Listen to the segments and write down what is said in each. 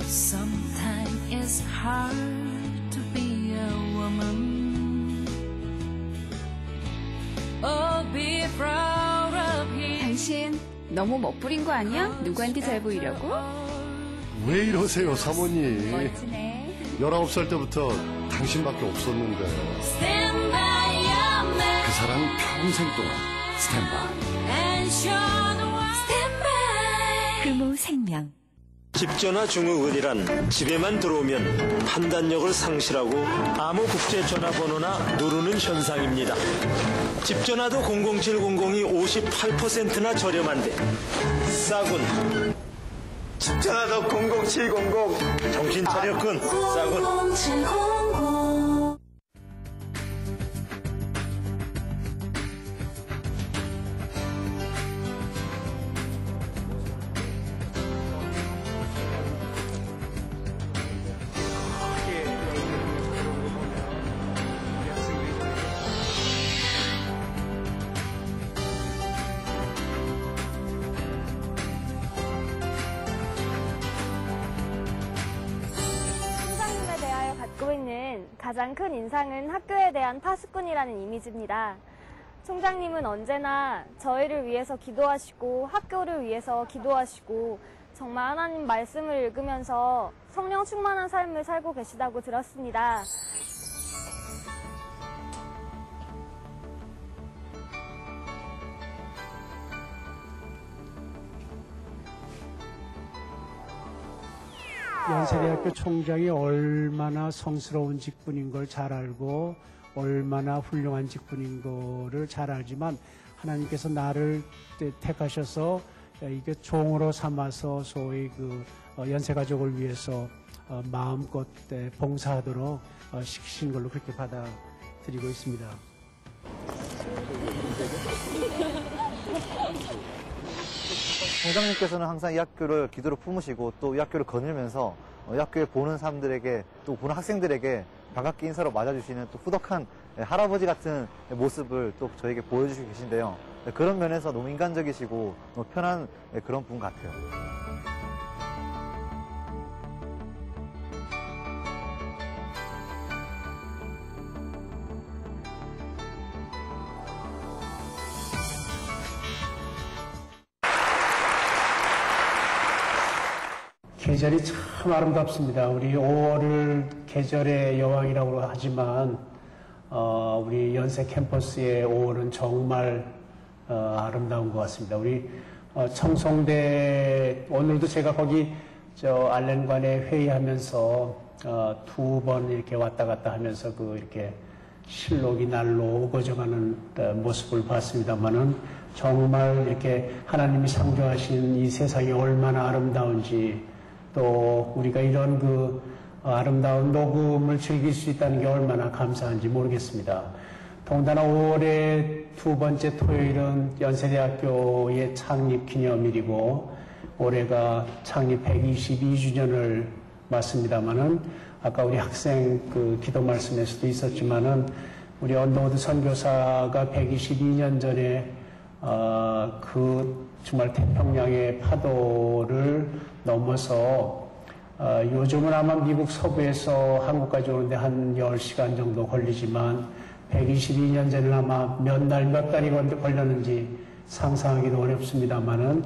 Sometimes it's hard to be a woman. Oh, be proud of him. 당신 너무 멋부린 거 아니야? 누구한테 잘 보이려고? 왜 이러세요, 사모님? 멋지네. 19살 때부터 당신밖에 없었는데. Stand by your man. 그 사랑 평생 동안 스탠바이. And show the world. Stand by. 금호 생명. 집전화 중후군이란 집에만 들어오면 판단력을 상실하고 아무 국제 전화번호나 누르는 현상입니다. 집전화도 00700이 58%나 저렴한데 싸군. 집전화도 00700 정신 차렸군. 싸군. 0700. 총장님에 대하여 갖고 있는 가장 큰 인상은 학교에 대한 파수꾼이라는 이미지입니다. 총장님은 언제나 저희를 위해서 기도하시고 학교를 위해서 기도하시고 정말 하나님 말씀을 읽으면서 성령 충만한 삶을 살고 계시다고 들었습니다. 연세대학교 총장이 얼마나 성스러운 직분인 걸 잘 알고 얼마나 훌륭한 직분인 거를 잘 알지만 하나님께서 나를 택하셔서 이게 종으로 삼아서 소위 그 연세가족을 위해서 마음껏 봉사하도록 시키신 걸로 그렇게 받아들이고 있습니다. 총장님께서는 항상 이 학교를 기도로 품으시고 또 이 학교를 거닐면서 이 학교에 보는 사람들에게 또 보는 학생들에게 반갑게 인사로 맞아주시는 또 후덕한 할아버지 같은 모습을 또 저에게 보여주시고 계신데요. 그런 면에서 너무 인간적이시고 너무 편한 그런 분 같아요. 계절이 참 아름답습니다. 우리 5월을 계절의 여왕이라고 하지만 우리 연세 캠퍼스의 5월은 정말 아름다운 것 같습니다. 우리 청송대 오늘도 제가 거기 알렌관에 회의하면서 2번 이렇게 왔다 갔다 하면서 이렇게 실록이 날로 오거져가는 모습을 봤습니다만은 정말 이렇게 하나님이 창조하신 이 세상이 얼마나 아름다운지 또 우리가 이런 아름다운 녹음을 즐길 수 있다는 게 얼마나 감사한지 모르겠습니다. 더군다나 5월의 두 번째 토요일은 연세대학교의 창립 기념일이고 올해가 창립 122주년을 맞습니다만은 아까 우리 학생 기도 말씀에서도 있었지만은 우리 언더우드 선교사가 122년 전에 정말 태평양의 파도를 넘어서 요즘은 아마 미국 서부에서 한국까지 오는데 한 10시간 정도 걸리지만 122년 전에는 아마 몇 날, 몇 달이 걸렸는지 상상하기도 어렵습니다만은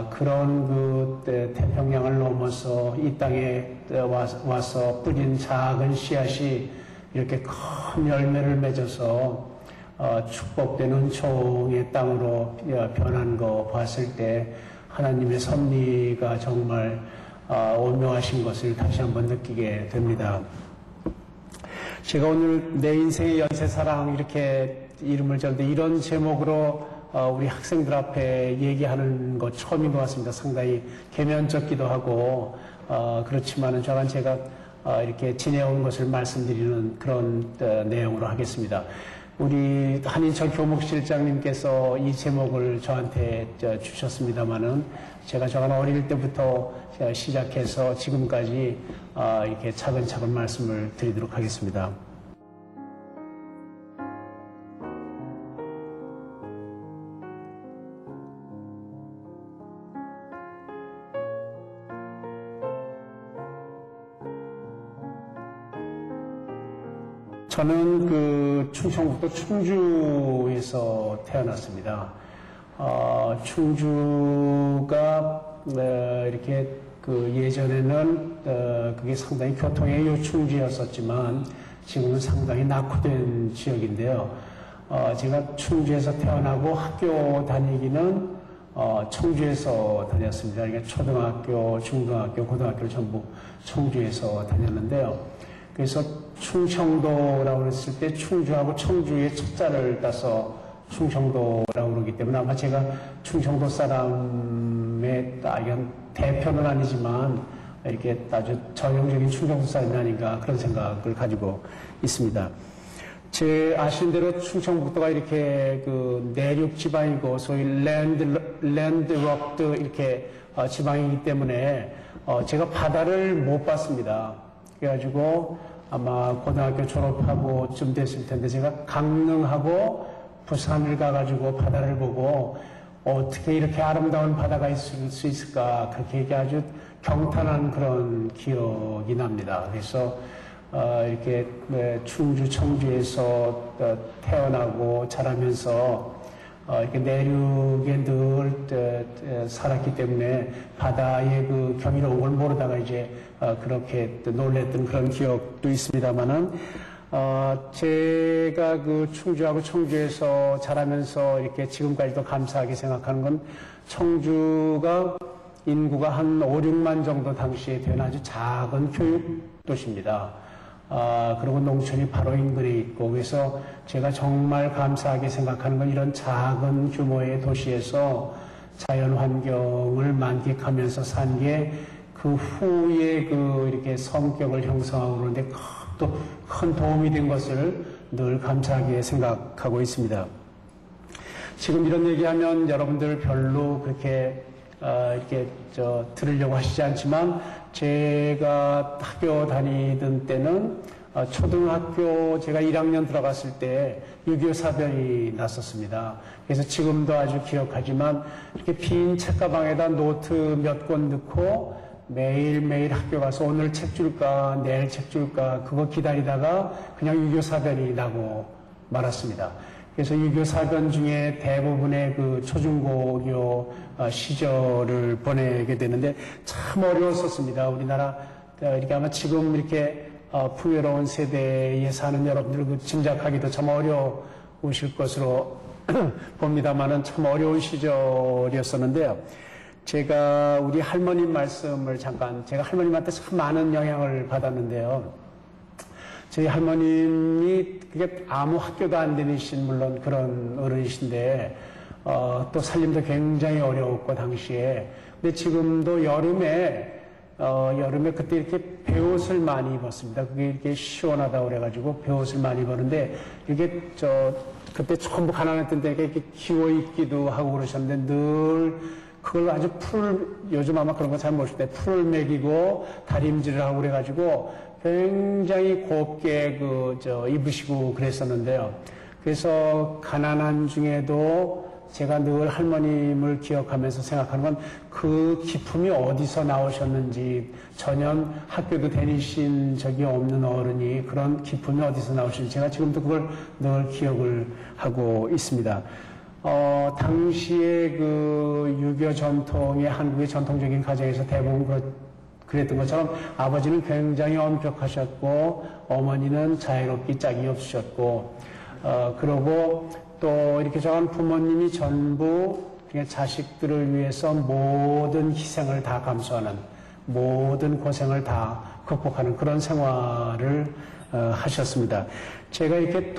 그런 태평양을 넘어서 이 땅에 와서 뿌린 작은 씨앗이 이렇게 큰 열매를 맺어서 축복되는 종의 땅으로 변한 거 봤을 때 하나님의 섭리가 정말 오묘하신 것을 다시 한번 느끼게 됩니다. 제가 오늘 내 인생의 연쇄사랑 이렇게 이름을 지었는데 이런 제목으로 우리 학생들 앞에 얘기하는 거 처음인 것 같습니다. 상당히 계면적기도 하고 그렇지만은 제가 이렇게 지내온 것을 말씀드리는 그런 내용으로 하겠습니다. 우리 한인철 교목실장님께서 이 제목을 저한테 주셨습니다만은 제가 어릴 때부터 시작해서 지금까지 이렇게 차근차근 말씀을 드리도록 하겠습니다. 저는 그 충청북도 충주에서 태어났습니다. 충주가 이렇게 그 예전에는 그게 상당히 교통의 요충지였었지만 지금은 상당히 낙후된 지역인데요. 제가 충주에서 태어나고 학교 다니기는 청주에서 다녔습니다. 그러니까 초등학교, 중등학교, 고등학교를 전부 청주에서 다녔는데요. 그래서 충청도라고 했을 때 충주하고 청주의 첫자를 따서 충청도라고 그러기 때문에 아마 제가 충청도 사람의 대표는 아니지만 이렇게 아주 전형적인 충청도 사람이 아닌가 그런 생각을 가지고 있습니다. 제 아시는 대로 충청북도가 이렇게 그 내륙 지방이고 소위 랜드록드 이렇게 지방이기 때문에 제가 바다를 못 봤습니다. 그래가지고 아마 고등학교 졸업하고 쯤 됐을 텐데 제가 강릉하고 부산을 가가지고 바다를 보고 어떻게 이렇게 아름다운 바다가 있을 수 있을까 그렇게 아주 경탄한 그런 기억이 납니다. 그래서 이렇게 충주, 청주에서 태어나고 자라면서 이렇게 내륙에 늘 살았기 때문에 바다의 그 경이로운 걸 모르다가 이제 그렇게 놀랬던 그런 기억도 있습니다만은 제가 그 충주하고 청주에서 자라면서 이렇게 지금까지도 감사하게 생각하는 건 청주가 인구가 한 5, 6만 정도 당시에 된 아주 작은 교육 도시입니다. 그리고 농촌이 바로 인근에 있고 그래서 제가 정말 감사하게 생각하는 건 이런 작은 규모의 도시에서 자연 환경을 만끽하면서 산 게 그 후에 그 이렇게 성격을 형성하고 그러는데 또 큰 도움이 된 것을 늘 감사하게 생각하고 있습니다. 지금 이런 얘기하면 여러분들 별로 그렇게 이렇게 들으려고 하시지 않지만 제가 학교 다니던 때는 초등학교 제가 1학년 들어갔을 때 6.25 사변이 났었습니다. 그래서 지금도 아주 기억하지만 이렇게 빈 책가방에다 노트 몇 권 넣고 매일매일 학교 가서 오늘 책 줄까 내일 책 줄까 그거 기다리다가 그냥 6.25 사변이 나고 말았습니다. 그래서 6.25 사변 중에 대부분의 그 초중고교 시절을 보내게 되는데 참 어려웠었습니다. 우리나라 이렇게 아마 지금 이렇게 풍요로운 세대에 사는 여러분들 그 짐작하기도 참 어려우실 것으로 봅니다만은 참 어려운 시절이었었는데요. 제가 우리 할머님 말씀을 잠깐 제가 할머님한테 참 많은 영향을 받았는데요. 저희 할머님이 그게 아무 학교도 안 다니신 물론 그런 어른이신데 또 살림도 굉장히 어려웠고 당시에 근데 지금도 여름에 그때 이렇게 배옷을 많이 입었습니다. 그게 이렇게 시원하다고 그래가지고 배옷을 많이 입었는데 이게 그때 전부 가난했던 때니까 이렇게 기워 입기도 하고 그러셨는데 늘 그걸 아주 요즘 아마 그런 거 잘 모르실 때 풀을 먹이고 다림질을 하고 그래가지고 굉장히 곱게 입으시고 그랬었는데요. 그래서 가난한 중에도 제가 늘 할머님을 기억하면서 생각하는 건 그 기품이 어디서 나오셨는지 전혀 학교도 다니신 적이 없는 어른이 그런 기품이 어디서 나오셨는지 제가 지금도 그걸 늘 기억을 하고 있습니다. 당시에 그 유교 전통의 한국의 전통적인 가정에서 대부분 그랬던 것처럼 아버지는 굉장히 엄격하셨고 어머니는 자유롭기 짝이 없으셨고 그러고 또 이렇게 저한 부모님이 전부 자식들을 위해서 모든 희생을 다 감수하는 모든 고생을 다 극복하는 그런 생활을 하셨습니다. 제가 이렇게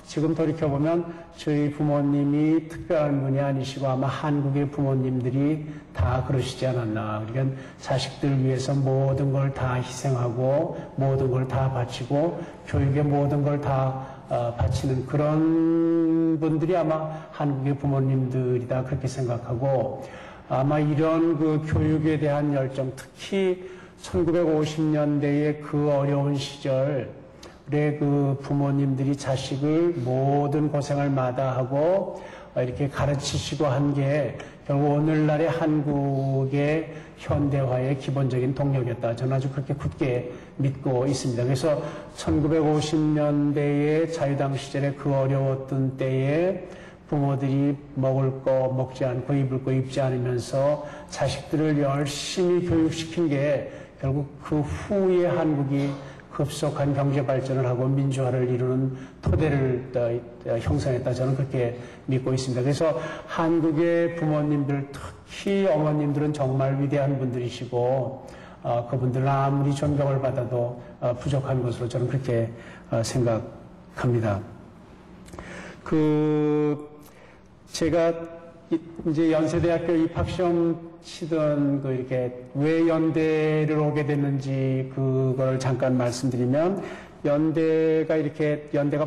지금 돌이켜보면 저희 부모님이 특별한 분이 아니시고 아마 한국의 부모님들이 다 그러시지 않았나. 그러니까 자식들 위해서 모든 걸 다 희생하고 모든 걸 다 바치고 교육에 모든 걸 다 바치는 그런 분들이 아마 한국의 부모님들이다 그렇게 생각하고 아마 이런 그 교육에 대한 열정 특히 1950년대의 그 어려운 시절에 그 부모님들이 자식을 모든 고생을 마다하고 이렇게 가르치시고 한 게 결국 오늘날의 한국의 현대화의 기본적인 동력이었다. 저는 아주 그렇게 굳게 믿고 있습니다. 그래서 1950년대의 자유당 시절에 그 어려웠던 때에 부모들이 먹을 거 먹지 않고 입을 거 입지 않으면서 자식들을 열심히 교육시킨 게 결국 그 후에 한국이 급속한 경제 발전을 하고 민주화를 이루는 토대를 형성했다. 저는 그렇게 믿고 있습니다. 그래서 한국의 부모님들, 특히 어머님들은 정말 위대한 분들이시고 그분들은 아무리 존경을 받아도 부족한 것으로 저는 그렇게 생각합니다. 제가 이제 연세대학교 입학시험 치던 이렇게 왜 연대를 오게 됐는지 그걸 잠깐 말씀드리면 연대가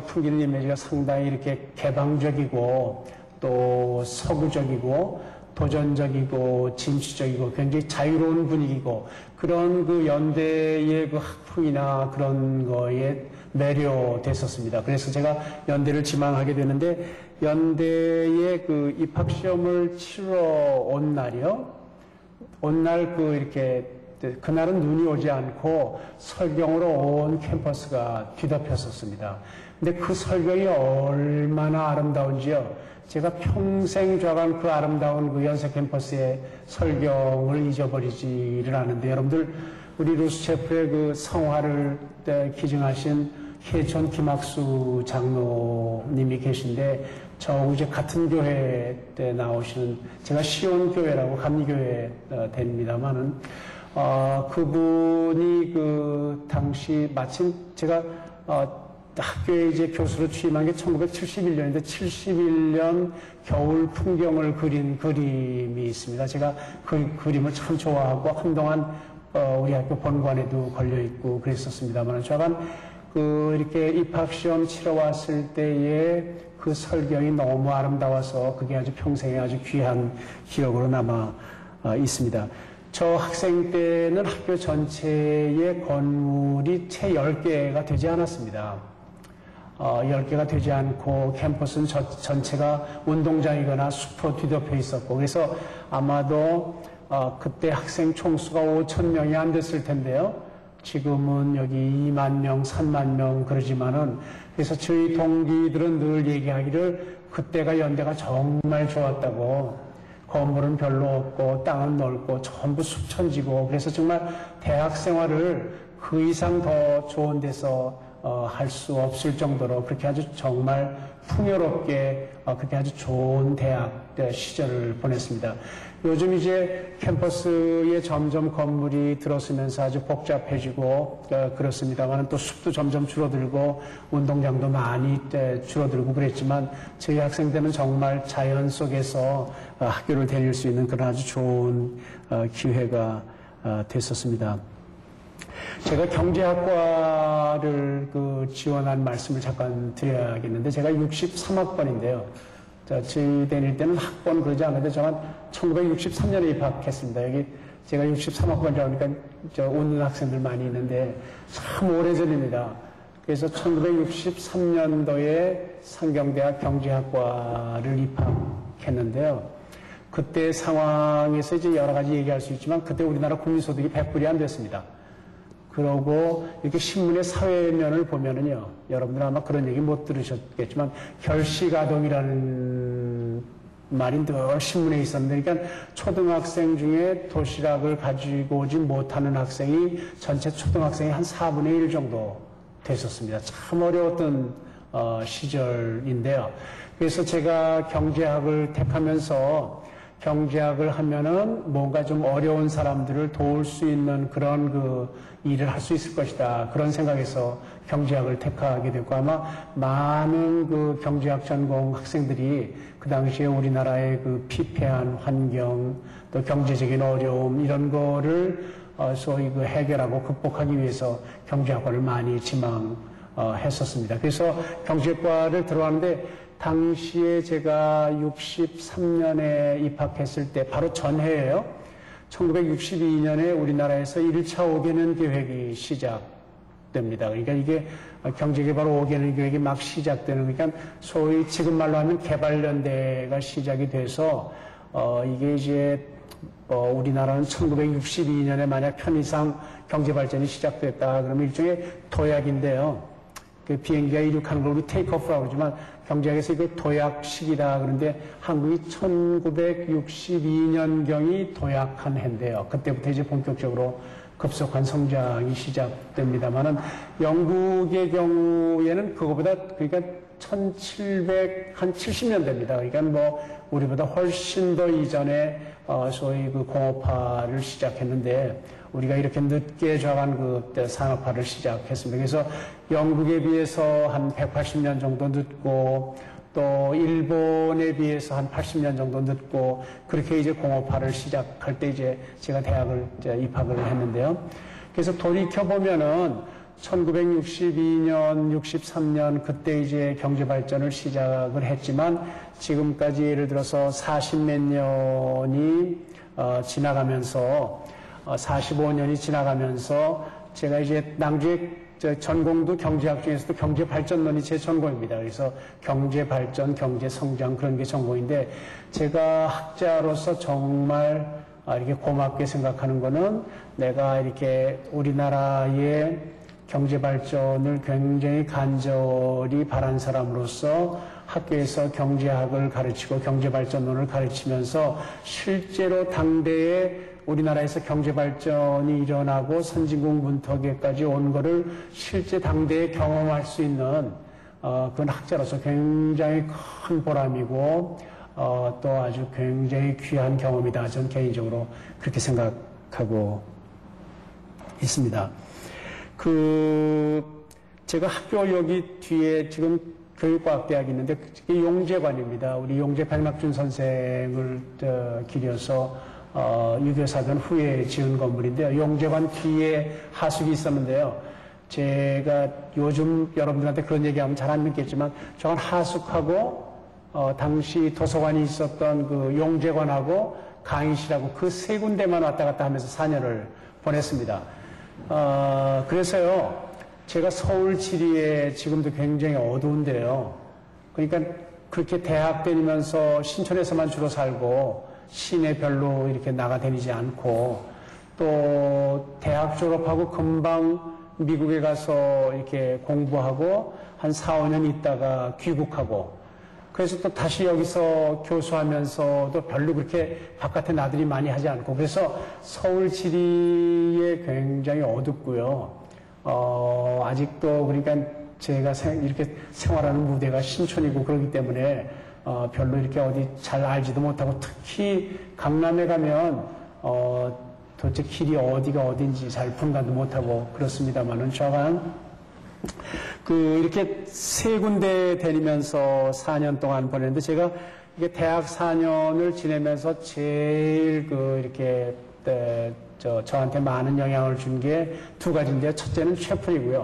풍기는 이미지가 상당히 이렇게 개방적이고 또 서구적이고 도전적이고 진취적이고 굉장히 자유로운 분위기고 그런 그 연대의 그 학풍이나 그런 거에 매료됐었습니다. 그래서 제가 연대를 지망하게 되는데 연대에 그 입학시험을 치러 온 날이요. 온 날 그날은 눈이 오지 않고 설경으로 온 캠퍼스가 뒤덮였었습니다. 근데 그 설경이 얼마나 아름다운지요. 제가 평생 줘간 그 아름다운 그 연세 캠퍼스의 설경을 잊어버리지를 않은데 여러분들 우리 루스체프의 그 성화를 기증하신 해촌 김학수 장로님이 계신데 저 이제 같은 교회 때 나오시는 제가 시온교회라고 감리교회 됩니다만은 그분이 그 당시 마침 제가 학교에 이제 교수로 취임한 게 1971년인데 71년 겨울 풍경을 그린 그림이 있습니다. 제가 그 그림을 참 좋아하고 한동안 우리 학교 본관에도 걸려 있고 그랬었습니다만 저간 이렇게 입학시험 치러 왔을 때에 그 설경이 너무 아름다워서 그게 아주 평생에 아주 귀한 기억으로 남아 있습니다. 저 학생 때는 학교 전체의 건물이 채 10개가 되지 않았습니다. 10개가 되지 않고 캠퍼스는 전체가 운동장이거나 숲으로 뒤덮여 있었고 그래서 아마도 그때 학생 총수가 5천 명이 안 됐을 텐데요. 지금은 여기 2만 명, 3만 명 그러지만은 그래서 저희 동기들은 늘 얘기하기를 그때가 연대가 정말 좋았다고 건물은 별로 없고 땅은 넓고 전부 숲천지고 그래서 정말 대학 생활을 그 이상 더 좋은 데서 할 수 없을 정도로 그렇게 아주 정말 풍요롭게 그렇게 아주 좋은 대학 시절을 보냈습니다. 요즘 이제 캠퍼스에 점점 건물이 들어서면서 아주 복잡해지고 그렇습니다만 또 숲도 점점 줄어들고 운동장도 많이 줄어들고 그랬지만 저희 학생 때는 정말 자연 속에서 학교를 다닐 수 있는 그런 아주 좋은 기회가 됐었습니다. 제가 경제학과를 지원한 말씀을 잠깐 드려야겠는데 제가 63학번인데요. 저희 다닐 때는 학번 그러지 않는데 저는 1963년에 입학했습니다. 여기 제가 63학번이라고 하니까 오는 학생들 많이 있는데 참 오래전입니다. 그래서 1963년도에 상경대학 경제학과를 입학했는데요. 그때 상황에서 이제 여러 가지 얘기할 수 있지만 그때 우리나라 국민소득이 100불이 안 됐습니다. 그러고 이렇게 신문의 사회면을 보면은요, 여러분들 아마 그런 얘기 못 들으셨겠지만 결식아동이라는 말이 늘 신문에 있었는데, 그러니까 초등학생 중에 도시락을 가지고 오지 못하는 학생이 전체 초등학생이 한 4분의 1 정도 됐었습니다. 참 어려웠던 시절인데요. 그래서 제가 경제학을 택하면서 경제학을 하면은 뭔가 좀 어려운 사람들을 도울 수 있는 그런 일을 할 수 있을 것이다. 그런 생각에서 경제학을 택하게 됐고, 아마 많은 경제학 전공 학생들이 그 당시에 우리나라의 피폐한 환경, 또 경제적인 어려움, 이런 거를 소위 해결하고 극복하기 위해서 경제학과를 많이 지망했었습니다. 그래서 경제과를 들어왔는데, 당시에 제가 63년에 입학했을 때 바로 전해예요. 1962년에 우리나라에서 1차 5개년 계획이 시작됐습니다. 시작됩니다. 그러니까 이게 경제개발 5개년 계획이 막 시작되는, 그러니까 소위 지금 말로 하면 개발연대가 시작이 돼서 이게 이제 우리나라는 1962년에 만약 편의상 경제발전이 시작됐다 그러면 일종의 도약인데요. 그 비행기가 이륙하는 걸 우리 테이크오프라고 그러지만 경제학에서 이게 도약식이다. 그런데 한국이 1962년경이 도약한 해인데요. 그때부터 이제 본격적으로 급속한 성장이 시작됩니다만은 영국의 경우에는 그거보다 그러니까 1770년대입니다. 그러니까 뭐 우리보다 훨씬 더 이전에 소위 그 공업화를 시작했는데 우리가 이렇게 늦게 저간 그때 산업화를 시작했습니다. 그래서 영국에 비해서 한 180년 정도 늦고 또 일본에 비해서 한 80년 정도 늦고 그렇게 이제 공업화를 시작할 때 이제 제가 대학을 이제 입학을 했는데요. 그래서 돌이켜 보면은 1962년, 63년 그때 이제 경제 발전을 시작을 했지만 지금까지 예를 들어서 40몇 년이 지나가면서 45년이 지나가면서 제가 이제 낭주의 전공도 경제학 중에서도 경제발전론이 제 전공입니다. 그래서 경제발전, 경제성장 그런 게 전공인데 제가 학자로서 정말 이렇게 고맙게 생각하는 거는 내가 이렇게 우리나라의 경제발전을 굉장히 간절히 바란 사람으로서 학교에서 경제학을 가르치고 경제발전론을 가르치면서 실제로 당대에 우리나라에서 경제발전이 일어나고 선진국 문턱에까지 온 거를 실제 당대에 경험할 수 있는 그런 학자로서 굉장히 큰 보람이고 또 아주 굉장히 귀한 경험이다. 저는 개인적으로 그렇게 생각하고 있습니다. 제가 학교 여기 뒤에 지금 교육과학대학이 있는데 그게 용재관입니다. 우리 용재 백낙준 선생을 기려서 유교사전 후에 지은 건물인데요. 용재관 뒤에 하숙이 있었는데요. 제가 요즘 여러분들한테 그런 얘기하면 잘 안 믿겠지만 저건 하숙하고 당시 도서관이 있었던 그 용재관하고 강의실하고 그 세 군데만 왔다 갔다 하면서 4년을 보냈습니다. 그래서요, 제가 서울 지리에 지금도 굉장히 어두운데요. 그러니까 그렇게 대학 다니면서 신촌에서만 주로 살고 시내 별로 이렇게 나가다니지 않고 또 대학 졸업하고 금방 미국에 가서 이렇게 공부하고 한 4, 5년 있다가 귀국하고 그래서 또 다시 여기서 교수하면서도 별로 그렇게 바깥에 나들이 많이 하지 않고 그래서 서울 지리에 굉장히 어둡고요. 아직도 그러니까 제가 이렇게 생활하는 무대가 신촌이고 그렇기 때문에 별로 이렇게 어디 잘 알지도 못하고 특히 강남에 가면 도대체 길이 어디가 어딘지 잘 분간도 못하고 그렇습니다만은 저간 이렇게 세 군데 다니면서 4년 동안 보냈는데 제가 이게 대학 4년을 지내면서 제일 이렇게 저한테 많은 영향을 준 게 두 가지인데요. 첫째는 최풀이고요.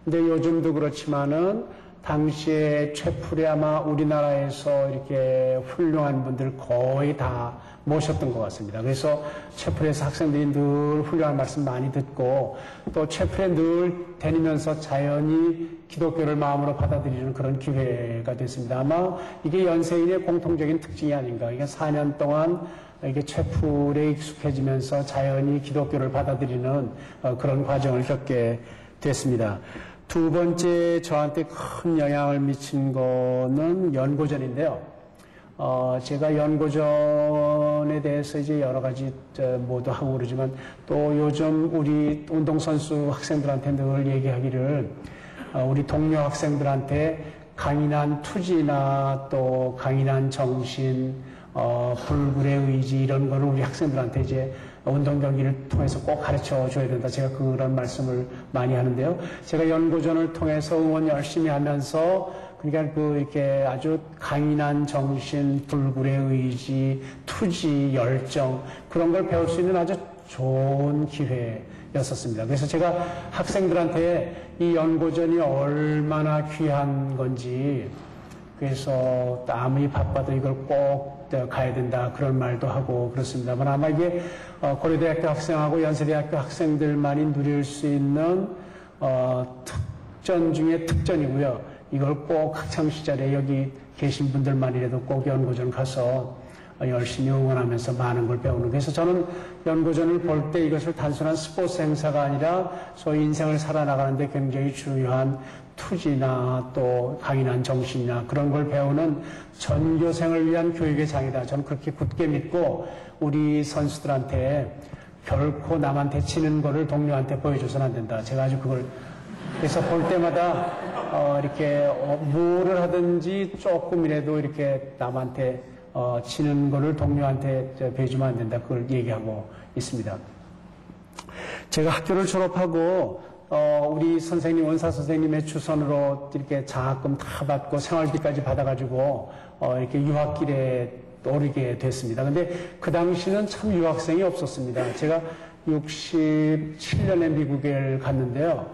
근데 요즘도 그렇지만은 당시에 최풀이 아마 우리나라에서 이렇게 훌륭한 분들 거의 다 모셨던 것 같습니다. 그래서 최풀에서 학생들이 늘 훌륭한 말씀 많이 듣고 또 최풀에 늘 다니면서 자연히 기독교를 마음으로 받아들이는 그런 기회가 됐습니다. 아마 이게 연세인의 공통적인 특징이 아닌가. 이게 4년 동안 이게 최풀에 익숙해지면서 자연히 기독교를 받아들이는 그런 과정을 겪게 됐습니다. 두 번째 저한테 큰 영향을 미친 거는 연고전인데요. 제가 연고전에 대해서 이제 여러 가지 뭐도 하고 그러지만 또 요즘 우리 운동선수 학생들한테 늘 얘기하기를 우리 동료 학생들한테 강인한 투지나 또 강인한 정신, 불굴의 의지 이런 거를 우리 학생들한테 이제 운동 경기를 통해서 꼭 가르쳐 줘야 된다. 제가 그런 말씀을 많이 하는데요. 제가 연고전을 통해서 응원 열심히 하면서 그러니까 이렇게 아주 강인한 정신, 불굴의 의지, 투지, 열정 그런 걸 배울 수 있는 아주 좋은 기회였었습니다. 그래서 제가 학생들한테 이 연고전이 얼마나 귀한 건지 그래서 아무리 바빠도 이걸 꼭 가야 된다 그런 말도 하고 그렇습니다만 아마 이게 고려대학교 학생하고 연세대학교 학생들만이 누릴 수 있는 특전 중에 특전이고요. 이걸 꼭 학창시절에 여기 계신 분들만이라도 꼭 연고전 가서 열심히 응원하면서 많은 걸 배우는. 그래서 저는 연고전을 볼 때 이것을 단순한 스포츠 행사가 아니라 소위 인생을 살아나가는데 굉장히 중요한 투지나 또 강인한 정신이나 그런 걸 배우는 전교생을 위한 교육의 장이다. 저는 그렇게 굳게 믿고 우리 선수들한테 결코 남한테 치는 거를 동료한테 보여줘서는 안 된다. 제가 아주 그걸 그래서 볼 때마다 이렇게 뭐를 하든지 조금이라도 이렇게 남한테 치는 거를 동료한테 배주면 안 된다. 그걸 얘기하고 있습니다. 제가 학교를 졸업하고 우리 선생님, 원사 선생님의 추선으로 이렇게 장학금 다 받고 생활비까지 받아가지고 이렇게 유학길에 오르게 됐습니다. 근데 그 당시는 참 유학생이 없었습니다. 제가 67년에 미국에 갔는데요.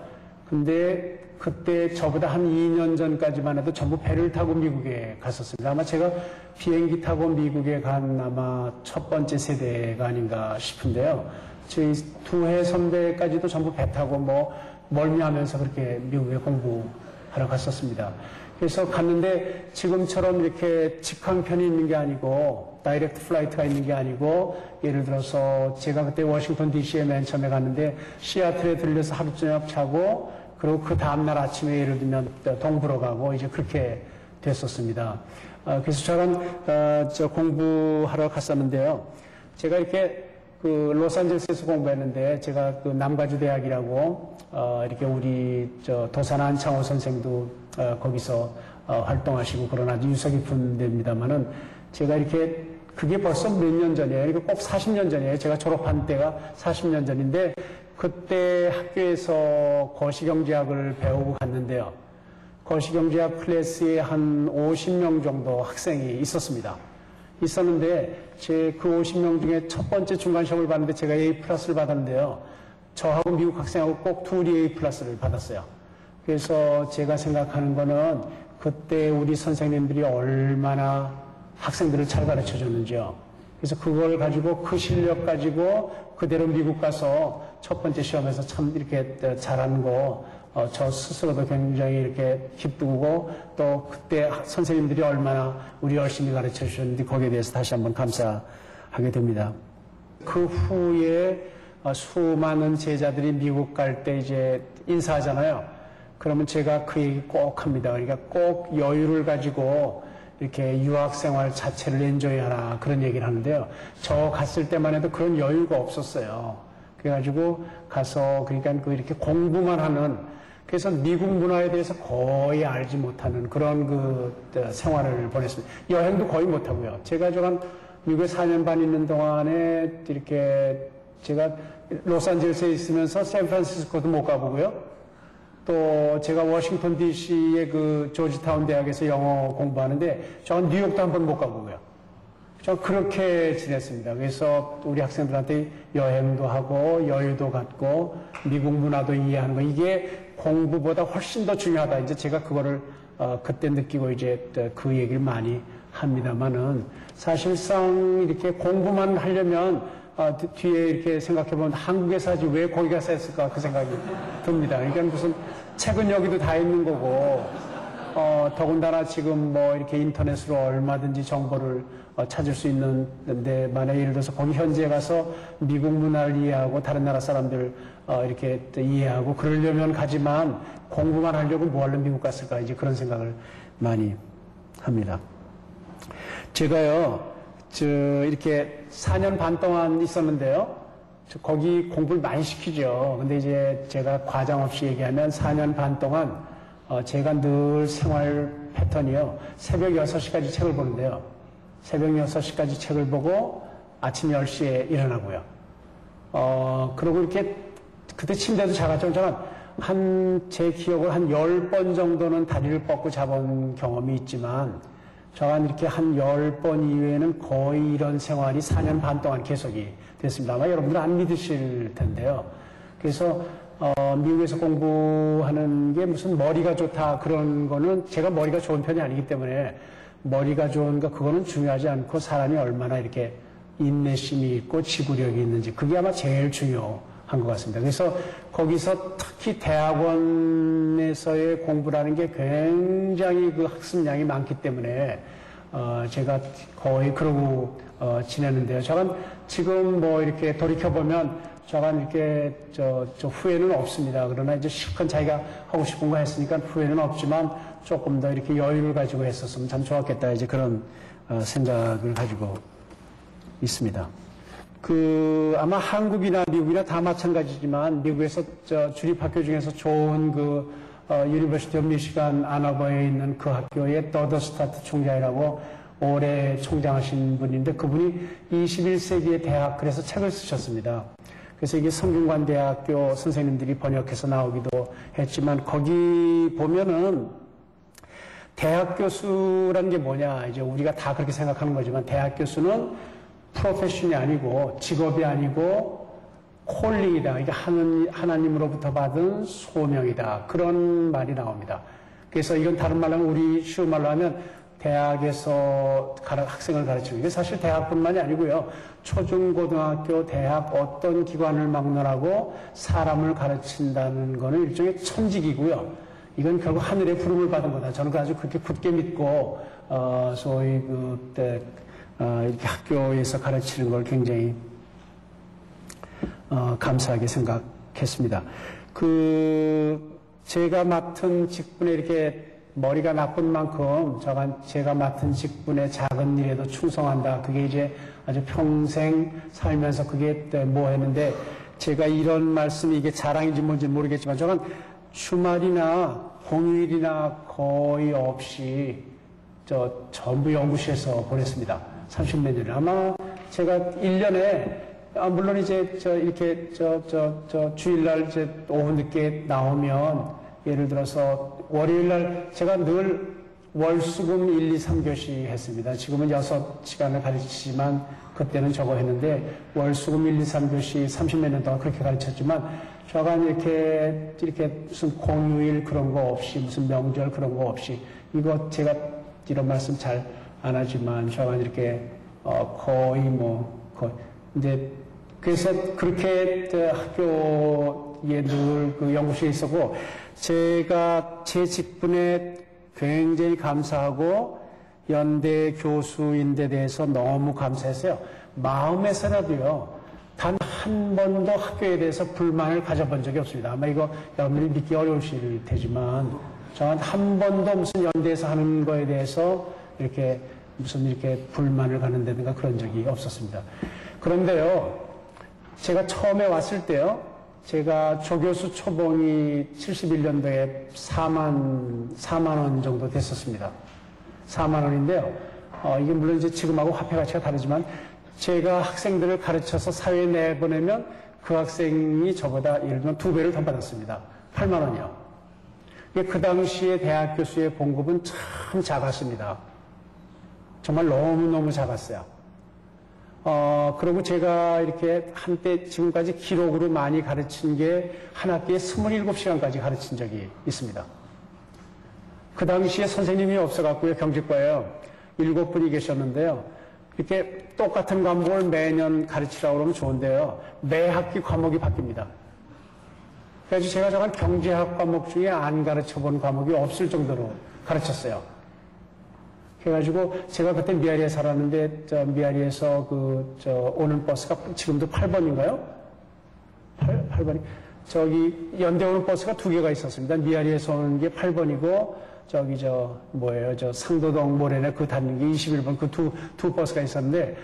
근데 그때 저보다 한 2년 전까지만 해도 전부 배를 타고 미국에 갔었습니다. 아마 제가 비행기 타고 미국에 간 아마 첫 번째 세대가 아닌가 싶은데요. 저희 두 해 선배까지도 전부 배 타고 뭐 멀미하면서 그렇게 미국에 공부하러 갔었습니다. 그래서 갔는데 지금처럼 이렇게 직항편이 있는 게 아니고 다이렉트 플라이트가 있는 게 아니고 예를 들어서 제가 그때 워싱턴 DC에 맨 처음에 갔는데 시애틀에 들려서 하루 저녁 자고 그리고 그 다음날 아침에 예를 들면 동부로 가고 이제 그렇게 됐었습니다. 그래서 저는 공부하러 갔었는데요. 제가 이렇게 그 로스앤젤레스에서 공부했는데 제가 그 남가주 대학이라고 이렇게 우리 도산 안창호 선생도 거기서 활동하시고 그런 아주 유서 깊은 데입니다만은 제가 이렇게 그게 벌써 몇 년 전이에요. 이거 꼭 40년 전이에요. 제가 졸업한 때가 40년 전인데 그때 학교에서 거시경제학을 배우고 갔는데요. 거시경제학 클래스에 한 50명 정도 학생이 있었습니다. 있었는데 제 그 50명 중에 첫 번째 중간 시험을 봤는데 제가 A 플러스를 받았는데요. 저하고 미국 학생하고 꼭 둘이 A 플러스를 받았어요. 그래서 제가 생각하는 거는 그때 우리 선생님들이 얼마나 학생들을 잘 가르쳐 줬는지요. 그래서 그걸 가지고 그 실력 가지고 그대로 미국 가서 첫 번째 시험에서 참 이렇게 잘하는 거 저 스스로도 굉장히 이렇게 기쁘고 또 그때 선생님들이 얼마나 우리 열심히 가르쳐 주셨는지 거기에 대해서 다시 한번 감사하게 됩니다. 그 후에 수많은 제자들이 미국 갈 때 이제 인사하잖아요. 그러면 제가 그 얘기 꼭 합니다. 그러니까 꼭 여유를 가지고 이렇게 유학생활 자체를 엔조이하라 그런 얘기를 하는데요. 저 갔을 때만 해도 그런 여유가 없었어요. 그래가지고 가서 그러니까 이렇게 공부만 하는 그래서 미국 문화에 대해서 거의 알지 못하는 그런 그 생활을 보냈습니다. 여행도 거의 못하고요. 제가 저간 미국에 4년 반 있는 동안에 이렇게 제가 로스앤젤레스에 있으면서 샌프란시스코도 못 가보고요. 또 제가 워싱턴 DC의 그 조지타운 대학에서 영어 공부하는데 저는 뉴욕도 한 번 못 가보고요. 저 그렇게 지냈습니다. 그래서 우리 학생들한테 여행도 하고 여유도 갖고 미국 문화도 이해하는 거 이게 공부보다 훨씬 더 중요하다. 이제 제가 그거를 그때 느끼고 이제 그 얘기를 많이 합니다만은 사실상 이렇게 공부만 하려면 뒤에 이렇게 생각해보면 한국에서 하지 왜 거기 가서 했을까 그 생각이 듭니다. 그러니까 무슨 책은 여기도 다 있는 거고 더군다나 지금 뭐 이렇게 인터넷으로 얼마든지 정보를 찾을 수 있는데 만약에 예를 들어서 거기 현지에 가서 미국 문화를 이해하고 다른 나라 사람들 이렇게 이해하고 그러려면 가지만 공부만 하려고 뭐 하려고 미국 갔을까 이제 그런 생각을 많이 합니다. 제가요 이렇게 4년 반 동안 있었는데요. 거기 공부를 많이 시키죠. 근데 이제 제가 과장 없이 얘기하면 4년 반 동안 제가 늘 생활 패턴이요. 새벽 6시까지 책을 보는데요. 새벽 6시까지 책을 보고 아침 10시에 일어나고요. 그리고 이렇게 그때 침대도 작았죠. 저는 제 기억을 한 10번 정도는 다리를 뻗고 자본 경험이 있지만 저는 이렇게 한 10번 이외에는 거의 이런 생활이 4년 반 동안 계속이 됐습니다. 아마 여러분들 안 믿으실 텐데요. 그래서 미국에서 공부하는 게 무슨 머리가 좋다 그런 거는 제가 머리가 좋은 편이 아니기 때문에 머리가 좋은가 그거는 중요하지 않고 사람이 얼마나 이렇게 인내심이 있고 지구력이 있는지 그게 아마 제일 중요한 것 같습니다. 그래서 거기서 특히 대학원에서의 공부라는 게 굉장히 그 학습량이 많기 때문에 제가 거의 그러고 지내는데요. 저는 지금 뭐 이렇게 돌이켜보면 저는 이렇게 저 후회는 없습니다. 그러나 이제 실컷 자기가 하고 싶은 거 했으니까 후회는 없지만 조금 더 이렇게 여유를 가지고 했었으면 참 좋았겠다. 이제 그런 생각을 가지고 있습니다. 아마 한국이나 미국이나 다 마찬가지지만 미국에서 주립학교 중에서 좋은 유니버시티 오브 미시간 아너버에 있는 그 학교의 더더스타트 총장이라고 올해 총장하신 분인데 그분이 21세기의 대학 그래서 책을 쓰셨습니다. 그래서 이게 성균관대학교 선생님들이 번역해서 나오기도 했지만 거기 보면은 대학 교수라는 게 뭐냐 이제 우리가 다 그렇게 생각하는 거지만 대학 교수는 프로페션이 아니고 직업이 아니고 콜링이다. 이게 하나님으로부터 받은 소명이다. 그런 말이 나옵니다. 그래서 이건 다른 말로 하면 우리 쉬운 말로 하면 대학에서 학생을 가르치는 게 사실 대학뿐만이 아니고요. 초중고등학교, 대학 어떤 기관을 막론하고 사람을 가르친다는 거는 일종의 천직이고요. 이건 결국 하늘의 부름을 받은 거다. 저는 아주 그렇게 굳게 믿고 소위 이렇게 학교에서 가르치는 걸 굉장히 감사하게 생각했습니다. 제가 맡은 직분에 이렇게 머리가 나쁜 만큼 제가 맡은 직분의 작은 일에도 충성한다. 그게 이제 아주 평생 살면서 그게 뭐 했는데 제가 이런 말씀이 이게 자랑인지 뭔지 모르겠지만 저는 주말이나 공휴일이나 거의 없이 전부 연구실에서 보냈습니다. 30몇 년을. 아마 제가 1년에 물론 이제 이렇게 주일날 이제 오후 늦게 나오면 예를 들어서 월요일날 제가 늘 월수금 1, 2, 3교시 했습니다. 지금은 6시간을 가르치지만 그때는 저거 했는데 월수금 1, 2, 3교시 30몇 년 동안 그렇게 가르쳤지만 저간 이렇게 무슨 공휴일 그런 거 없이 무슨 명절 그런 거 없이 이거 제가 이런 말씀 잘 안 하지만 저간 이렇게 거의 이제 그래서 그렇게 학교에 늘 그 연구실에 있었고 제가 제 직분에 굉장히 감사하고 연대 교수인 데 대해서 너무 감사했어요. 마음에서라도요. 단 한 번도 학교에 대해서 불만을 가져본 적이 없습니다. 아마 이거 여러분들이 믿기 어려우실 테지만 저는 한 번도 무슨 연대에서 하는 거에 대해서 이렇게 불만을 가는다든가 그런 적이 없었습니다. 그런데요. 제가 처음에 왔을 때요. 제가 조교수 초봉이 71년도에 4만 원 정도 됐었습니다. 4만 원인데요. 이게 물론 이제 지금하고 화폐 가치가 다르지만 제가 학생들을 가르쳐서 사회에 내보내면 그 학생이 저보다 예를 들면 2배를 더 받았습니다. 8만 원이요. 그 당시에 대학 교수의 봉급은 참 작았습니다. 정말 너무너무 작았어요. 그리고 제가 이렇게 한때 지금까지 기록으로 많이 가르친 게 한 학기에 27시간까지 가르친 적이 있습니다. 그 당시에 선생님이 없어갖고요, 경제과에요. 7분이 계셨는데요. 이렇게 똑같은 과목을 매년 가르치라고 그러면 좋은데요. 매 학기 과목이 바뀝니다. 그래서 제가 저간 경제학 과목 중에 안 가르쳐 본 과목이 없을 정도로 가르쳤어요. 그래가지고 제가 그때 미아리에 살았는데 미아리에서 오는 버스가 지금도 8번인가요? 8번이 저기 연대 오는 버스가 2개가 있었습니다. 미아리에서 오는 게 8번이고 상도동 모래내 그 닿는 게 21번 그 두 버스가 있었는데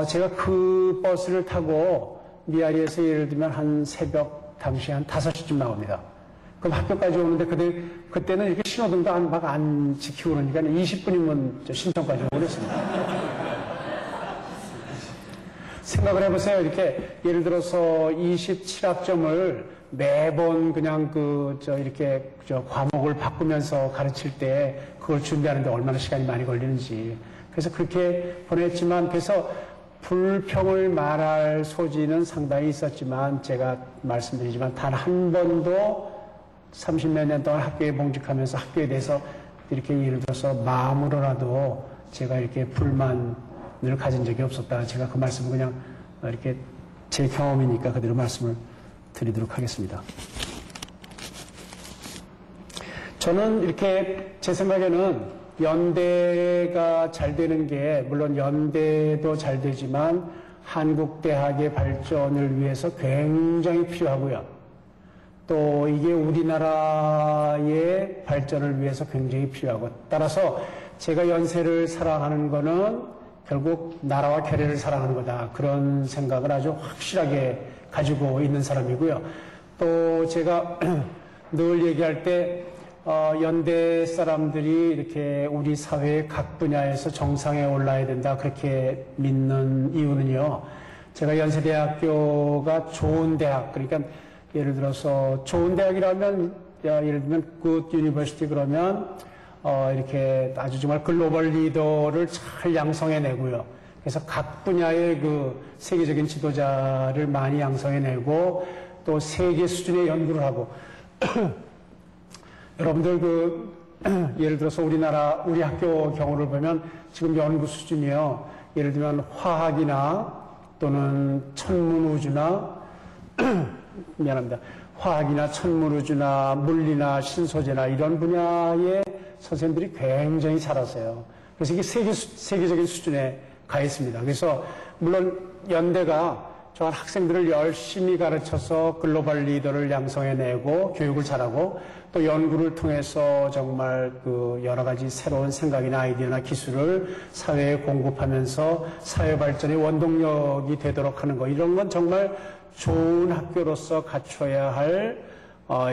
제가 그 버스를 타고 미아리에서 예를 들면 한 새벽 당시 한 5시쯤 나옵니다. 그럼 학교까지 오는데 그때는 이렇게 신호등도 막 안 지키고 그러니까 20분이면 신청까지 오고 그랬습니다. 생각을 해보세요. 이렇게 예를 들어서 27학점을 매번 그냥 과목을 바꾸면서 가르칠 때 그걸 준비하는데 얼마나 시간이 많이 걸리는지. 그래서 그렇게 보냈지만 그래서 불평을 말할 소지는 상당히 있었지만 제가 말씀드리지만 단 한 번도 30몇 년 동안 학교에 봉직하면서 학교에 대해서 이렇게 예를 들어서 마음으로라도 제가 이렇게 불만을 가진 적이 없었다. 제가 그 말씀을 그냥 이렇게 제 경험이니까 그대로 말씀을 드리도록 하겠습니다. 저는 이렇게 제 생각에는 연대가 잘 되는 게 물론 연대도 잘 되지만 한국 대학의 발전을 위해서 굉장히 필요하고요. 또 이게 우리나라의 발전을 위해서 굉장히 필요하고 따라서 제가 연세를 사랑하는 거는 결국 나라와 결의를 사랑하는 거다. 그런 생각을 아주 확실하게 가지고 있는 사람이고요. 또 제가 늘 얘기할 때 연대 사람들이 이렇게 우리 사회의 각 분야에서 정상에 올라야 된다 그렇게 믿는 이유는요. 제가 연세대학교가 좋은 대학 그러니까 예를 들어서 좋은 대학이라면 예를 들면 good university 그러면 이렇게 아주 정말 글로벌 리더를 잘 양성해내고요. 그래서 각 분야의 그 세계적인 지도자를 많이 양성해내고 또 세계 수준의 연구를 하고 여러분들 예를 들어서 우리 학교 경우를 보면 지금 연구 수준이요. 예를 들면 화학이나 또는 천문우주나 미안합니다. 화학이나 천문우주나 물리나 신소재나 이런 분야의 선생님들이 굉장히 잘하세요. 그래서 이게 세계적인 수준에 가 있습니다. 그래서 물론 연대가 저한 학생들을 열심히 가르쳐서 글로벌 리더를 양성해내고 교육을 잘하고 또 연구를 통해서 정말 그 여러 가지 새로운 생각이나 아이디어나 기술을 사회에 공급하면서 사회 발전의 원동력이 되도록 하는 거 이런 건 정말 좋은 학교로서 갖춰야 할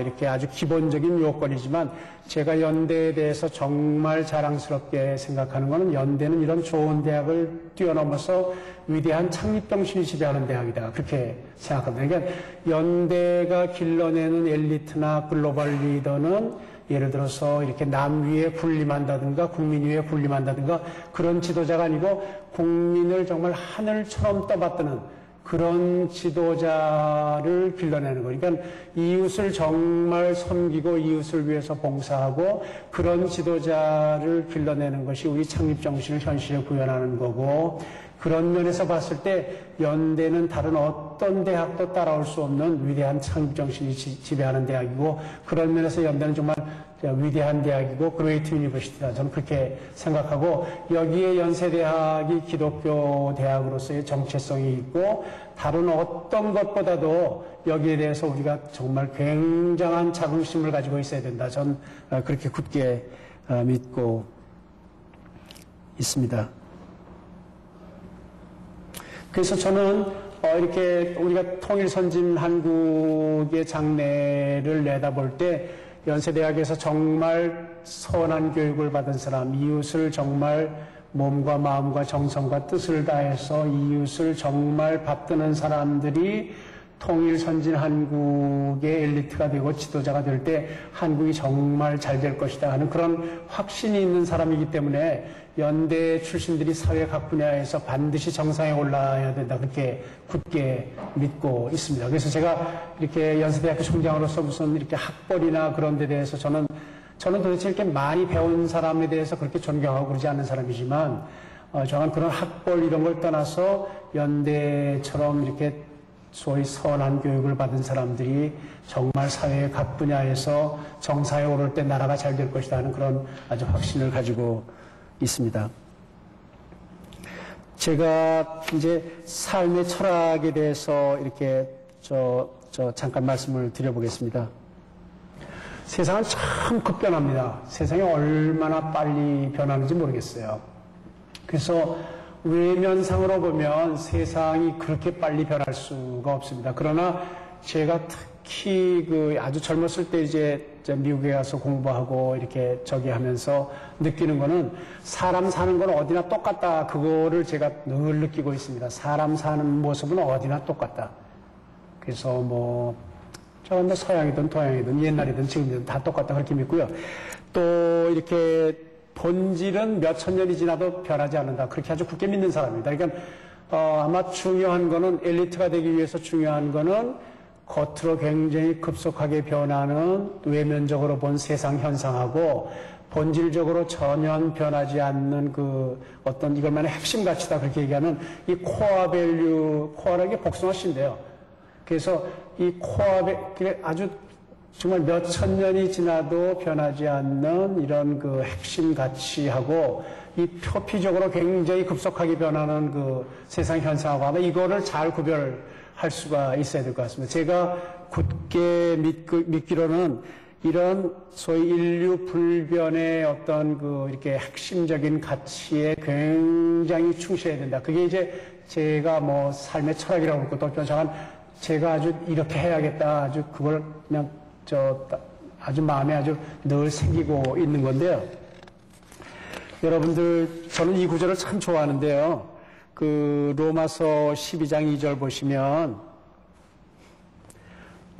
이렇게 아주 기본적인 요건이지만 제가 연대에 대해서 정말 자랑스럽게 생각하는 것은 연대는 이런 좋은 대학을 뛰어넘어서 위대한 창립정신이 지배하는 대학이다. 그렇게 생각합니다. 그러니까 연대가 길러내는 엘리트나 글로벌 리더는 예를 들어서 이렇게 남 위에 군림한다든가 국민 위에 군림한다든가 그런 지도자가 아니고 국민을 정말 하늘처럼 떠받드는 그런 지도자를 길러내는 거. 그러니까 이웃을 정말 섬기고 이웃을 위해서 봉사하고 그런 지도자를 길러내는 것이 우리 창립정신을 현실에 구현하는 거고 그런 면에서 봤을 때 연대는 다른 어떤 대학도 따라올 수 없는 위대한 창립정신이 지배하는 대학이고 그런 면에서 연대는 정말 위대한 대학이고 그레이트 유니버시티다. 저는 그렇게 생각하고 여기에 연세대학이 기독교 대학으로서의 정체성이 있고 다른 어떤 것보다도 여기에 대해서 우리가 정말 굉장한 자긍심을 가지고 있어야 된다. 전 그렇게 굳게 믿고 있습니다. 그래서 저는 이렇게 우리가 통일선진 한국의 장래를 내다볼 때 연세대학에서 정말 선한 교육을 받은 사람, 이웃을 정말 몸과 마음과 정성과 뜻을 다해서 이웃을 정말 받드는 사람들이 통일선진 한국의 엘리트가 되고 지도자가 될 때 한국이 정말 잘 될 것이다 하는 그런 확신이 있는 사람이기 때문에 연대 출신들이 사회 각 분야에서 반드시 정상에 올라야 된다 그렇게 굳게 믿고 있습니다. 그래서 제가 이렇게 연세대학교 총장으로서 무슨 이렇게 학벌이나 그런 데 대해서 저는 도대체 이렇게 많이 배운 사람에 대해서 그렇게 존경하고 그러지 않는 사람이지만 저는 그런 학벌 이런 걸 떠나서 연대처럼 이렇게 소위 선한 교육을 받은 사람들이 정말 사회의 각 분야에서 정상에 오를 때 나라가 잘 될 것이다 하는 그런 아주 확신을 가지고 있습니다. 제가 이제 삶의 철학에 대해서 이렇게 잠깐 말씀을 드려보겠습니다. 세상은 참 급변합니다. 세상이 얼마나 빨리 변하는지 모르겠어요. 그래서 외면상으로 보면 세상이 그렇게 빨리 변할 수가 없습니다. 그러나 제가 특히 아주 젊었을 때 이제 미국에 가서 공부하고 이렇게 하면서 느끼는 거는 사람 사는 건 어디나 똑같다. 그거를 제가 늘 느끼고 있습니다. 사람 사는 모습은 어디나 똑같다. 그래서 저건 서양이든 동양이든 옛날이든 지금이든 다 똑같다. 그렇게 믿고요. 또 이렇게 본질은 몇천 년이 지나도 변하지 않는다. 그렇게 아주 굳게 믿는 사람입니다. 그러니까 아마 중요한 거는 엘리트가 되기 위해서 중요한 거는 겉으로 굉장히 급속하게 변하는 외면적으로 본 세상 현상하고 본질적으로 전혀 변하지 않는 어떤 이것만의 핵심 가치다 그렇게 얘기하는 이 코어 밸류, 코어라는 게 복숭아씨인데요. 그래서 이 코앞에 아주 정말 몇천 년이 지나도 변하지 않는 이런 그 핵심 가치하고 이 표피적으로 굉장히 급속하게 변하는 그 세상 현상하고 아마 이거를 잘 구별할 수가 있어야 될 것 같습니다. 제가 굳게 믿기로는 이런 소위 인류 불변의 어떤 그 이렇게 핵심적인 가치에 굉장히 충실해야 된다. 그게 이제 제가 뭐 삶의 철학이라고 그럴 것도 없지만 제가 아주 이렇게 해야겠다. 아주 그걸 그냥 아주 마음에 아주 늘 새기고 있는 건데요. 여러분들, 저는 이 구절을 참 좋아하는데요. 그 로마서 12장 2절 보시면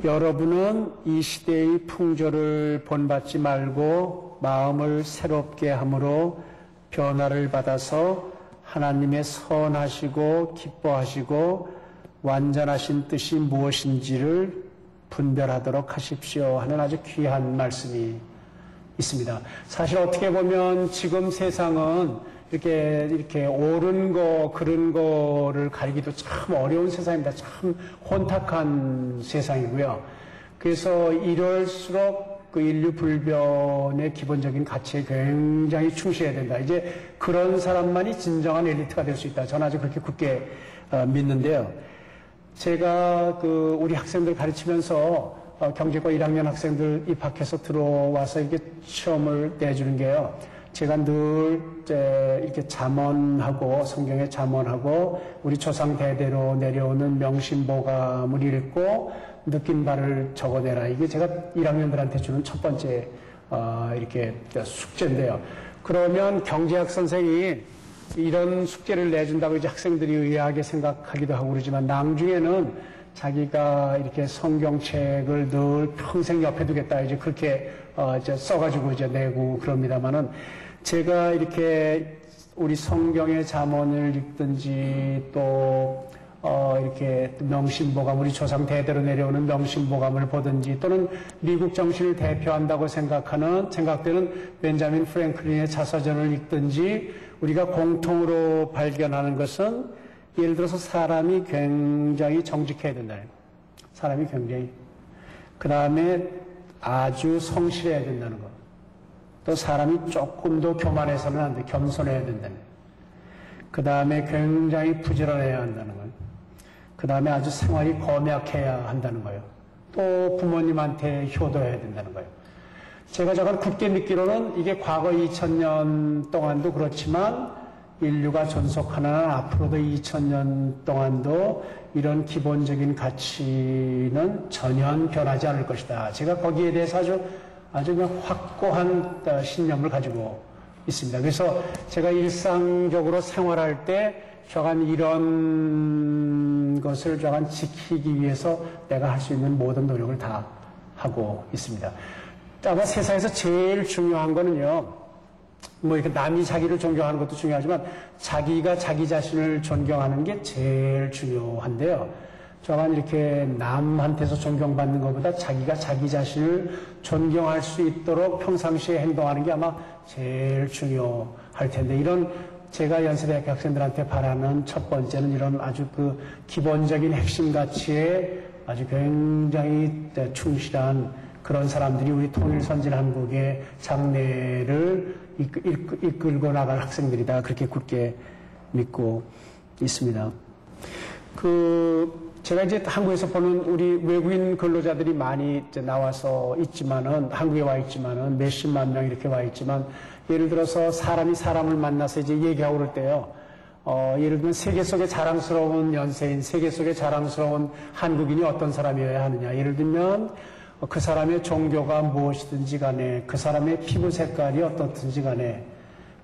여러분은 이 시대의 풍조를 본받지 말고 마음을 새롭게 함으로 변화를 받아서 하나님의 선하시고 기뻐하시고 완전하신 뜻이 무엇인지를 분별하도록 하십시오 하는 아주 귀한 말씀이 있습니다. 사실 어떻게 보면 지금 세상은 이렇게 옳은 거, 그른 거를 가리기도 참 어려운 세상입니다. 참 혼탁한 세상이고요. 그래서 이럴수록 그 인류 불변의 기본적인 가치에 굉장히 충실해야 된다. 이제 그런 사람만이 진정한 엘리트가 될 수 있다. 저는 아주 그렇게 굳게 믿는데요. 제가 그 우리 학생들 가르치면서 경제과 1학년 학생들 입학해서 들어와서 이렇게 시험을 내주는 게요. 제가 늘 이렇게 잠언하고 성경에 잠언하고 우리 조상 대대로 내려오는 명심보감을 읽고 느낀 바를 적어내라. 이게 제가 1학년들한테 주는 첫 번째 이렇게 숙제인데요. 그러면 경제학 선생이 이런 숙제를 내준다고 이제 학생들이 의아하게 생각하기도 하고 그러지만 나중에는 자기가 이렇게 성경책을 늘 평생 옆에 두겠다 이제 그렇게 이제 써가지고 이제 내고 그럽니다만은 제가 이렇게 우리 성경의 잠언을 읽든지 또 이렇게 명심보감, 우리 조상 대대로 내려오는 명심보감을 보든지 또는 미국 정신을 대표한다고 생각되는 벤자민 프랭클린의 자서전을 읽든지 우리가 공통으로 발견하는 것은 예를 들어서 사람이 굉장히 정직해야 된다는 것. 사람이 굉장히. 그 다음에 아주 성실해야 된다는 것. 또 사람이 조금도 교만해서는 안 돼. 겸손해야 된다는 것. 그 다음에 굉장히 부지런해야 한다는 것. 그 다음에 아주 생활이 검약해야 한다는 거예요. 또 부모님한테 효도해야 된다는 거예요. 제가 잠깐 굳게 믿기로는 이게 과거 2000년 동안도 그렇지만 인류가 존속하는 앞으로도 2000년 동안도 이런 기본적인 가치는 전혀 변하지 않을 것이다. 제가 거기에 대해서 아주 그냥 확고한 신념을 가지고 있습니다. 그래서 제가 일상적으로 생활할 때 저간 이런 것을 저간 지키기 위해서 내가 할 수 있는 모든 노력을 다 하고 있습니다. 아마 세상에서 제일 중요한 거는요, 뭐 이렇게 남이 자기를 존경하는 것도 중요하지만 자기가 자기 자신을 존경하는 게 제일 중요한데요. 저만 이렇게 남한테서 존경받는 것보다 자기가 자기 자신을 존경할 수 있도록 평상시에 행동하는 게 아마 제일 중요할 텐데 이런 제가 연세대학교 학생들한테 바라는 첫 번째는 이런 아주 그 기본적인 핵심 가치에 아주 굉장히 충실한 그런 사람들이 우리 통일선진 한국의 장래를 이끌고 나갈 학생들이다. 그렇게 굳게 믿고 있습니다. 제가 이제 한국에서 보는 우리 외국인 근로자들이 많이 이제 나와서 있지만은, 한국에 와 있지만은, 몇십만 명 이렇게 와 있지만, 예를 들어서 사람이 사람을 만나서 이제 얘기하고 그럴 때요, 예를 들면 세계 속에 자랑스러운 연세인, 세계 속에 자랑스러운 한국인이 어떤 사람이어야 하느냐. 예를 들면, 그 사람의 종교가 무엇이든지 간에, 그 사람의 피부 색깔이 어떻든지 간에,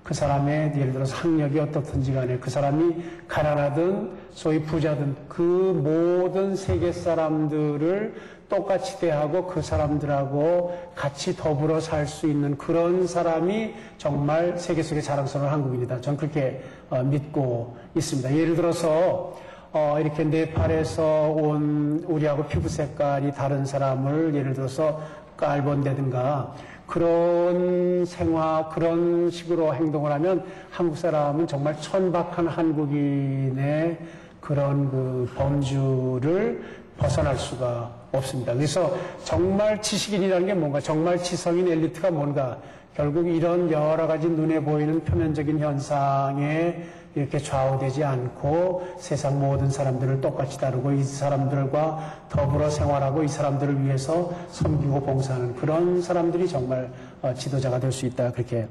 그 사람의 예를 들어서 학력이 어떻든지 간에, 그 사람이 가난하든 소위 부자든 그 모든 세계 사람들을 똑같이 대하고 그 사람들하고 같이 더불어 살 수 있는 그런 사람이 정말 세계 속에 자랑스러운 한국인이다. 저는 그렇게 믿고 있습니다. 예를 들어서 이렇게 네팔에서 온 우리하고 피부 색깔이 다른 사람을 예를 들어서 깔본다든가 그런 그런 식으로 행동을 하면 한국 사람은 정말 천박한 한국인의 그런 그 범주를 벗어날 수가 없습니다. 그래서 정말 지식인이라는 게 뭔가, 정말 지성인 엘리트가 뭔가, 결국 이런 여러 가지 눈에 보이는 표면적인 현상에 이렇게 좌우되지 않고 세상 모든 사람들을 똑같이 다루고 이 사람들과 더불어 생활하고 이 사람들을 위해서 섬기고 봉사하는 그런 사람들이 정말 지도자가 될 수 있다. 그렇게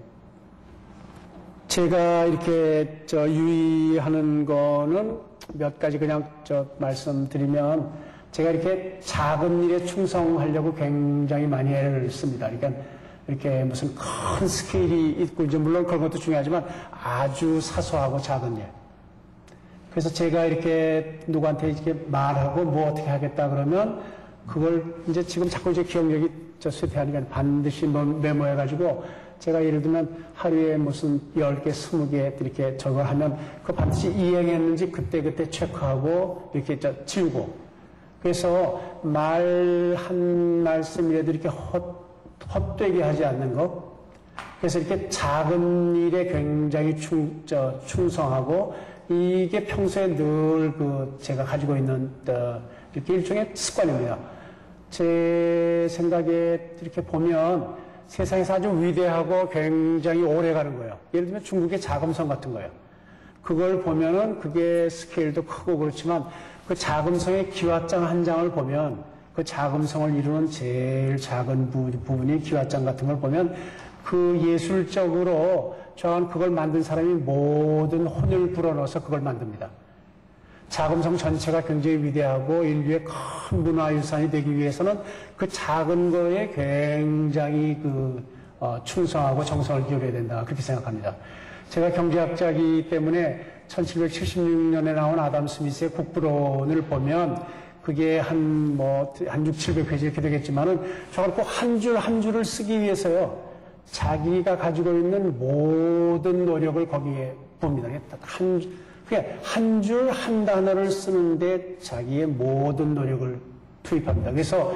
제가 이렇게 유의하는 거는 몇 가지 그냥 말씀드리면, 제가 이렇게 작은 일에 충성하려고 굉장히 많이 애를 씁니다. 그러니까 이렇게 무슨 큰 스케일이 있고, 이제 물론 그런 것도 중요하지만 아주 사소하고 작은 일. 그래서 제가 이렇게 누구한테 이렇게 말하고 뭐 어떻게 하겠다 그러면 그걸 이제 지금 자꾸 이제 기억력이 쇠퇴하니까 반드시 메모해가지고, 제가 예를 들면 하루에 무슨 10개, 20개 이렇게 저거 하면 그거 반드시 이행했는지 그때그때 체크하고 이렇게 지우고, 그래서 말 한 말씀이라도 이렇게 헛되게 하지 않는 것. 그래서 이렇게 작은 일에 굉장히 충성하고, 이게 평소에 늘 제가 가지고 있는 이렇게 일종의 습관입니다. 제 생각에 이렇게 보면 세상에서 아주 위대하고 굉장히 오래 가는 거예요. 예를 들면 중국의 자금성 같은 거예요. 그걸 보면은 그게 스케일도 크고 그렇지만 그 자금성의 기와장 한 장을 보면, 그 자금성을 이루는 제일 작은 부분이 기와장 같은 걸 보면 그 예술적으로 저는 그걸 만든 사람이 모든 혼을 불어넣어서 그걸 만듭니다. 자금성 전체가 굉장히 위대하고 인류의 큰 문화유산이 되기 위해서는 그 작은 거에 굉장히 충성하고 정성을 기울여야 된다. 그렇게 생각합니다. 제가 경제학자이기 때문에 1776년에 나온 아담 스미스의 국부론을 보면 그게 한 6, 700페이지 이렇게 되겠지만은 저걸 꼭 한 줄 한 줄을 쓰기 위해서요, 자기가 가지고 있는 모든 노력을 거기에 봅니다. 한 줄 한 단어를 쓰는데 자기의 모든 노력을 투입합니다. 그래서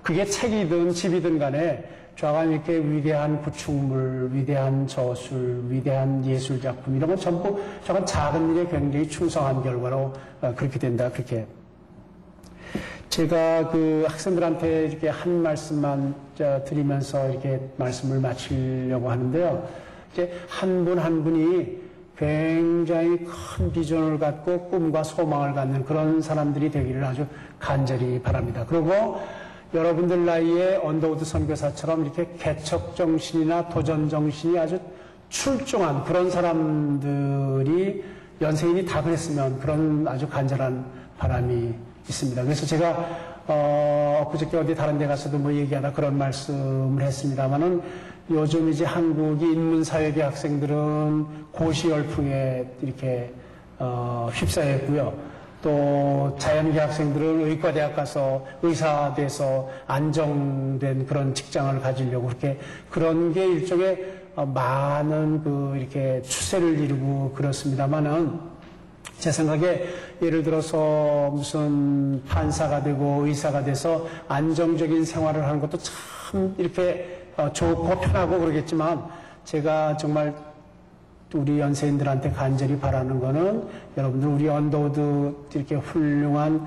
그게 책이든 집이든 간에 좌간 이렇게 위대한 구축물, 위대한 저술, 위대한 예술작품 이런 건 전부 저건 작은 일에 굉장히 충성한 결과로 그렇게 된다. 그렇게 제가 학생들한테 이렇게 한 말씀만 드리면서 이렇게 말씀을 마치려고 하는데요. 이제 한 분 한 분이 굉장히 큰 비전을 갖고 꿈과 소망을 갖는 그런 사람들이 되기를 아주 간절히 바랍니다. 그리고 여러분들 나이에 언더우드 선교사처럼 이렇게 개척정신이나 도전정신이 아주 출중한 그런 사람들이 연세인이 다 그랬으면, 그런 아주 간절한 바람이 있습니다. 그래서 제가 엊그저께 어디 다른 데 가서도 얘기하다 그런 말씀을 했습니다마는, 요즘 이제 한국이 인문사회계 학생들은 고시 열풍에 이렇게 휩싸여 있고요. 또 자연계 학생들은 의과대학 가서 의사 돼서 안정된 그런 직장을 가지려고 그런 게 일종의 많은 이렇게 추세를 이루고 그렇습니다만은, 제 생각에 예를 들어서 무슨 판사가 되고 의사가 돼서 안정적인 생활을 하는 것도 참 이렇게 좋고 편하고 그러겠지만, 제가 정말 우리 연세인들한테 간절히 바라는 거는, 여러분들 우리 언더우드 이렇게 훌륭한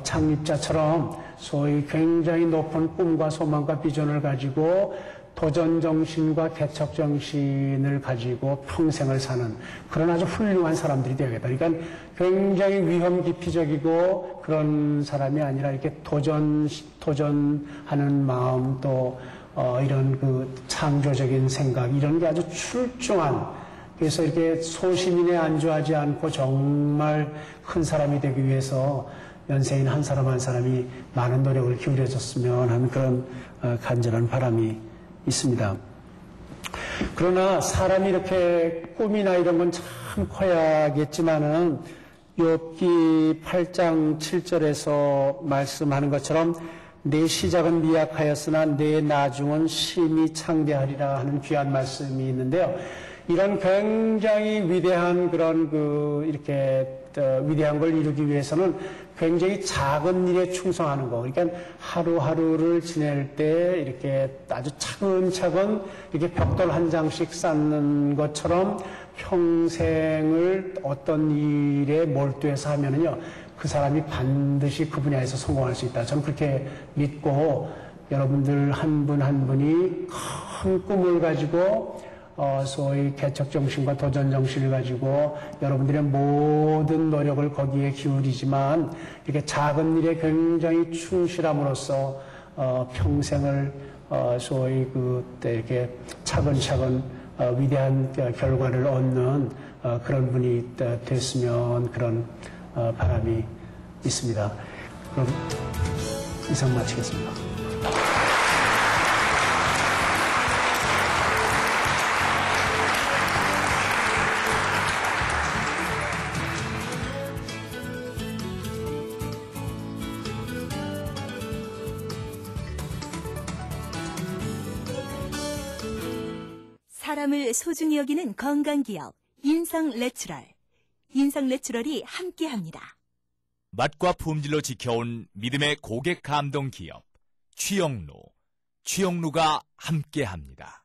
창립자처럼 소위 굉장히 높은 꿈과 소망과 비전을 가지고 도전정신과 개척정신을 가지고 평생을 사는 그런 아주 훌륭한 사람들이 되어야겠다. 그러니까 굉장히 위험 기피적이고 그런 사람이 아니라 이렇게 도전하는 마음, 또 이런 창조적인 생각, 이런 게 아주 출중한, 그래서 이렇게 소시민에 안주하지 않고 정말 큰 사람이 되기 위해서 연세인 한 사람 한 사람이 많은 노력을 기울여줬으면 하는 그런 간절한 바람이 있습니다. 그러나 사람이 이렇게 꿈이나 이런 건 참 커야겠지만은, 욥기 8장 7절에서 말씀하는 것처럼 내 시작은 미약하였으나 내 나중은 심히 창대하리라 하는 귀한 말씀이 있는데요. 이런 굉장히 위대한 그런 이렇게 위대한 걸 이루기 위해서는 굉장히 작은 일에 충성하는 거. 그러니까 하루하루를 지낼 때 이렇게 아주 차근차근 이렇게 벽돌 한 장씩 쌓는 것처럼 평생을 어떤 일에 몰두해서 하면은요, 그 사람이 반드시 그 분야에서 성공할 수 있다. 저는 그렇게 믿고 여러분들 한 분 한 분이 큰 꿈을 가지고 소위 개척정신과 도전정신을 가지고 여러분들의 모든 노력을 거기에 기울이지만 이렇게 작은 일에 굉장히 충실함으로써 평생을 소위 이렇게 차근차근 위대한 결과를 얻는 그런 분이 됐으면 그런 바람이 있습니다. 그럼 이상 마치겠습니다. 사람을 소중히 여기는 건강기업 인상내추럴. 인상내추럴이 함께합니다. 맛과 품질로 지켜온 믿음의 고객 감동 기업 취영루. 취영루가 함께합니다.